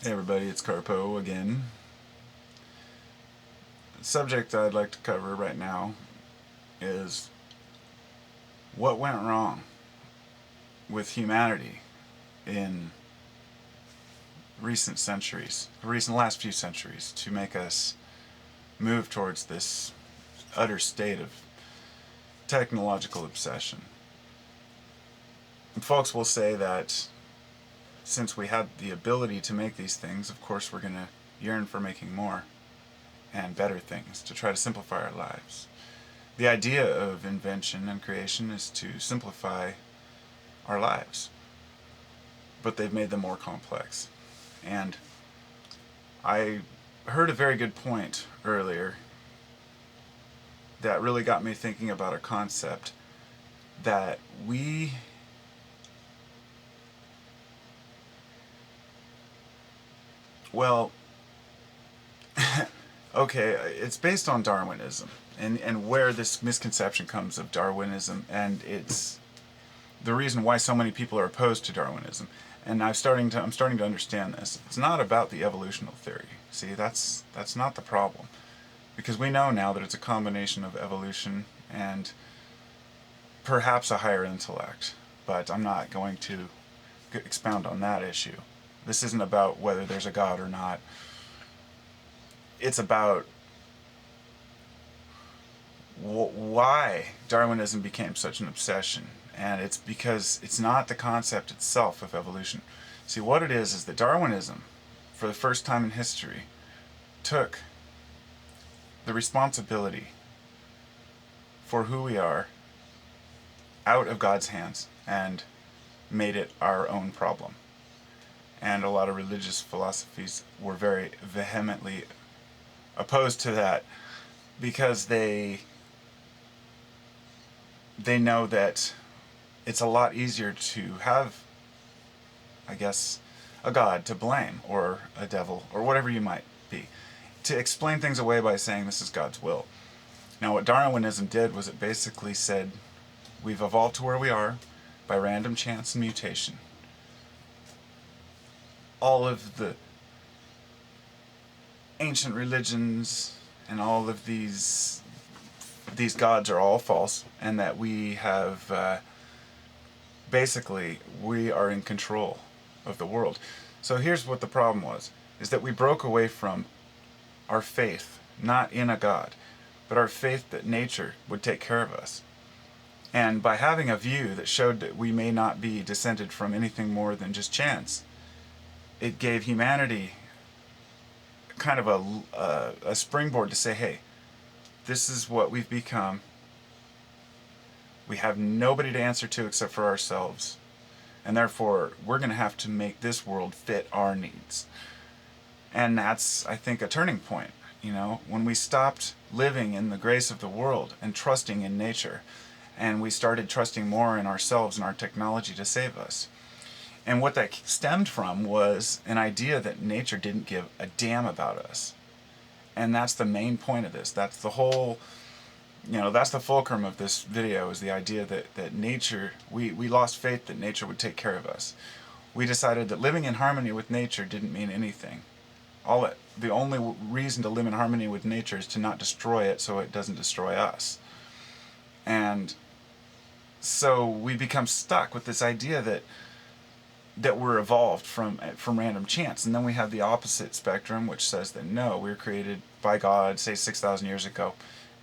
Hey everybody, it's Carpo again. The subject I'd like to cover right now is what went wrong with humanity in recent centuries, last few centuries, to make us move towards this utter state of technological obsession. And folks will say that since we had the ability to make these things, of course we're going to yearn for making more and better things to try to simplify our lives. The idea of invention and creation is to simplify our lives, but they've made them more complex. And I heard a very good point earlier that really got me thinking about a concept that well, okay, it's based on Darwinism and where this misconception comes of Darwinism, and it's the reason why so many people are opposed to Darwinism. And I'm starting to understand this. It's not about the evolutional theory. See, that's not the problem, because we know now that it's a combination of evolution and perhaps a higher intellect. But I'm not going to expound on that issue. This isn't about whether there's a God or not. It's about why Darwinism became such an obsession. And it's because it's not the concept itself of evolution. See, what it is that Darwinism, for the first time in history, took the responsibility for who we are out of God's hands and made it our own problem. And a lot of religious philosophies were very vehemently opposed to that, because they know that it's a lot easier to have, I guess, a God to blame, or a devil, or whatever you might be, to explain things away by saying this is God's will. Now, what Darwinism did was it basically said we've evolved to where we are by random chance and mutation. All of the ancient religions and all of these gods are all false, and that we have basically, we are in control of the world. So here's what the problem was, is that we broke away from our faith, not in a God, but our faith that nature would take care of us. And by having a view that showed that we may not be descended from anything more than just chance, it gave humanity kind of a springboard to say, hey, this is what we've become. We have nobody to answer to except for ourselves. And therefore, we're going to have to make this world fit our needs. And that's, I think, a turning point. When we stopped living in the grace of the world and trusting in nature, and we started trusting more in ourselves and our technology to save us. And what that stemmed from was an idea that nature didn't give a damn about us. And that's the main point of this. That's the whole, that's the fulcrum of this video, is the idea that nature, we lost faith that nature would take care of us. We decided that living in harmony with nature didn't mean anything. The only reason to live in harmony with nature is to not destroy it so it doesn't destroy us. And so we become stuck with this idea that we're evolved from random chance. And then we have the opposite spectrum, which says that no, we were created by God, say 6,000 years ago.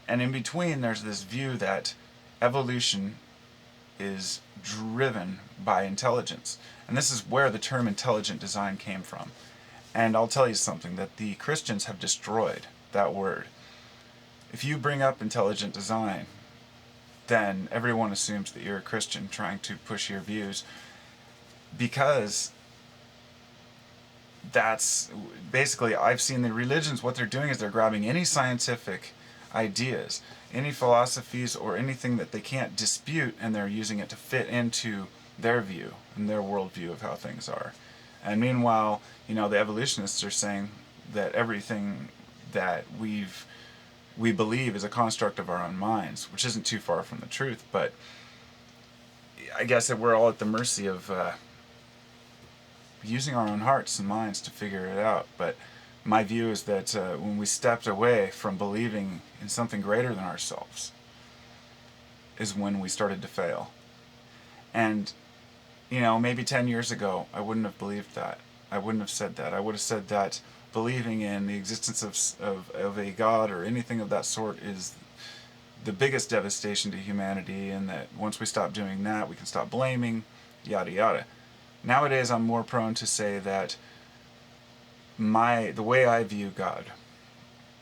And in between, there's this view that evolution is driven by intelligence. And this is where the term intelligent design came from. And I'll tell you something, that the Christians have destroyed that word. If you bring up intelligent design, then everyone assumes that you're a Christian trying to push your views, because that's basically, I've seen the religions, what they're doing is they're grabbing any scientific ideas, any philosophies, or anything that they can't dispute, and they're using it to fit into their view and their worldview of how things are. And meanwhile, the evolutionists are saying that everything that we believe is a construct of our own minds, which isn't too far from the truth. But I guess that we're all at the mercy of using our own hearts and minds to figure it out. But my view is that when we stepped away from believing in something greater than ourselves is when we started to fail. And, maybe 10 years ago, I wouldn't have believed that. I wouldn't have said that. I would have said that believing in the existence of a God or anything of that sort is the biggest devastation to humanity, and that once we stop doing that, we can stop blaming, yada yada. Nowadays, I'm more prone to say that the way I view God,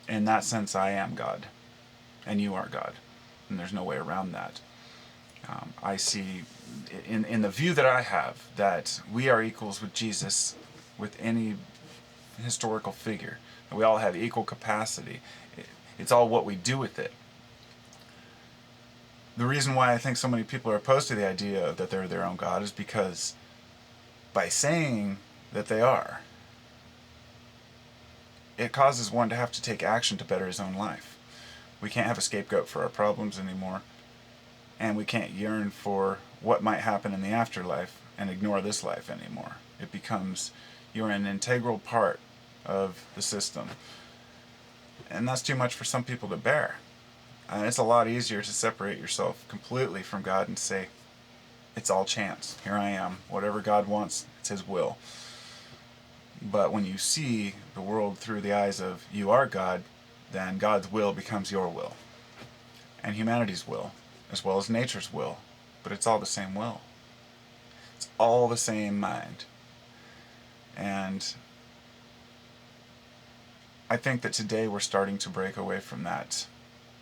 in that sense, I am God, and you are God, and there's no way around that. I see, in the view that I have, that we are equals with Jesus, with any historical figure. We all have equal capacity. It's all what we do with it. The reason why I think so many people are opposed to the idea that they're their own God is because by saying that they are, it causes one to have to take action to better his own life. We can't have a scapegoat for our problems anymore, and we can't yearn for what might happen in the afterlife and ignore this life anymore. It becomes you're an integral part of the system. And that's too much for some people to bear. It's a lot easier to separate yourself completely from God and say, it's all chance. Here I am. Whatever God wants, it's His will. But when you see the world through the eyes of you are God, then God's will becomes your will. And humanity's will, as well as nature's will. But it's all the same will. It's all the same mind. And I think that today we're starting to break away from that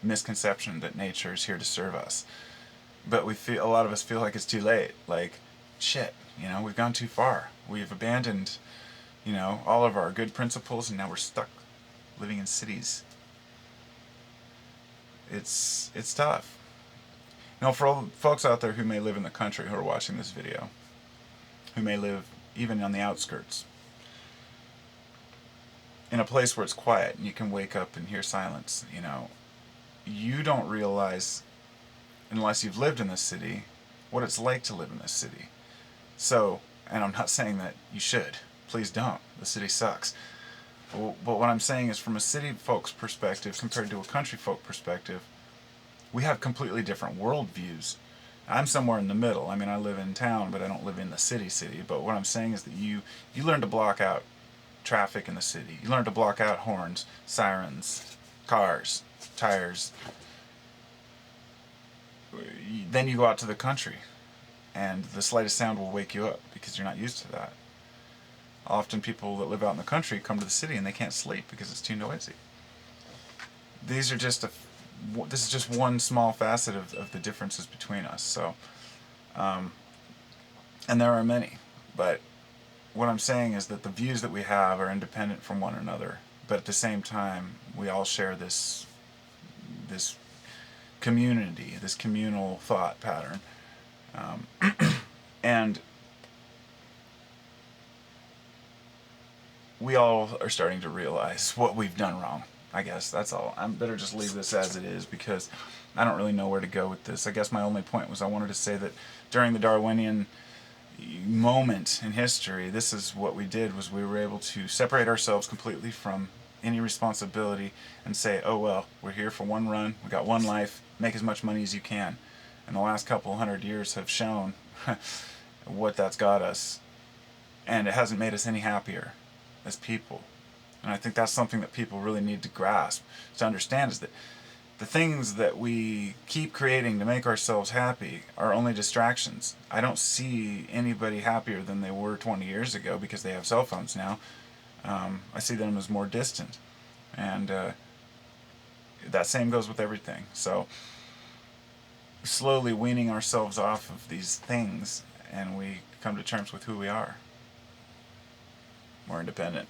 misconception that nature is here to serve us. But a lot of us feel like it's too late. Like, shit, we've gone too far. We've abandoned, all of our good principles, and now we're stuck living in cities. It's tough. For all the folks out there who may live in the country who are watching this video, who may live even on the outskirts, in a place where it's quiet and you can wake up and hear silence, you don't realize, unless you've lived in this city, what it's like to live in this city. So, and I'm not saying that you should. Please don't. The city sucks. But what I'm saying is, from a city folk's perspective compared to a country folk perspective, we have completely different worldviews. I'm somewhere in the middle. I mean, I live in town, but I don't live in the city. But what I'm saying is that you learn to block out traffic in the city. You learn to block out horns, sirens, cars, tires. Then you go out to the country, and the slightest sound will wake you up because you're not used to that. Often people that live out in the country come to the city and they can't sleep because it's too noisy. This is just one small facet of the differences between us. So, and there are many, but what I'm saying is that the views that we have are independent from one another, but at the same time, we all share this community, this communal thought pattern. And we all are starting to realize what we've done wrong. I guess that's all. I better just leave this as it is, because I don't really know where to go with this. I guess my only point was I wanted to say that during the Darwinian moment in history, this is what we did, was we were able to separate ourselves completely from any responsibility and say, oh well, we're here for one run, we got one life, make as much money as you can. And the last couple 100 years have shown what that's got us, and it hasn't made us any happier as people. And I think that's something that people really need to grasp, to understand, is that the things that we keep creating to make ourselves happy are only distractions. I don't see anybody happier than they were 20 years ago because they have cell phones now. I see them as more distant. And that same goes with everything. So slowly weaning ourselves off of these things, and we come to terms with who we are. We're independent.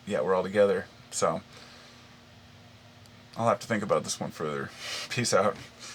Yeah, we're all together. So I'll have to think about this one further. Peace out.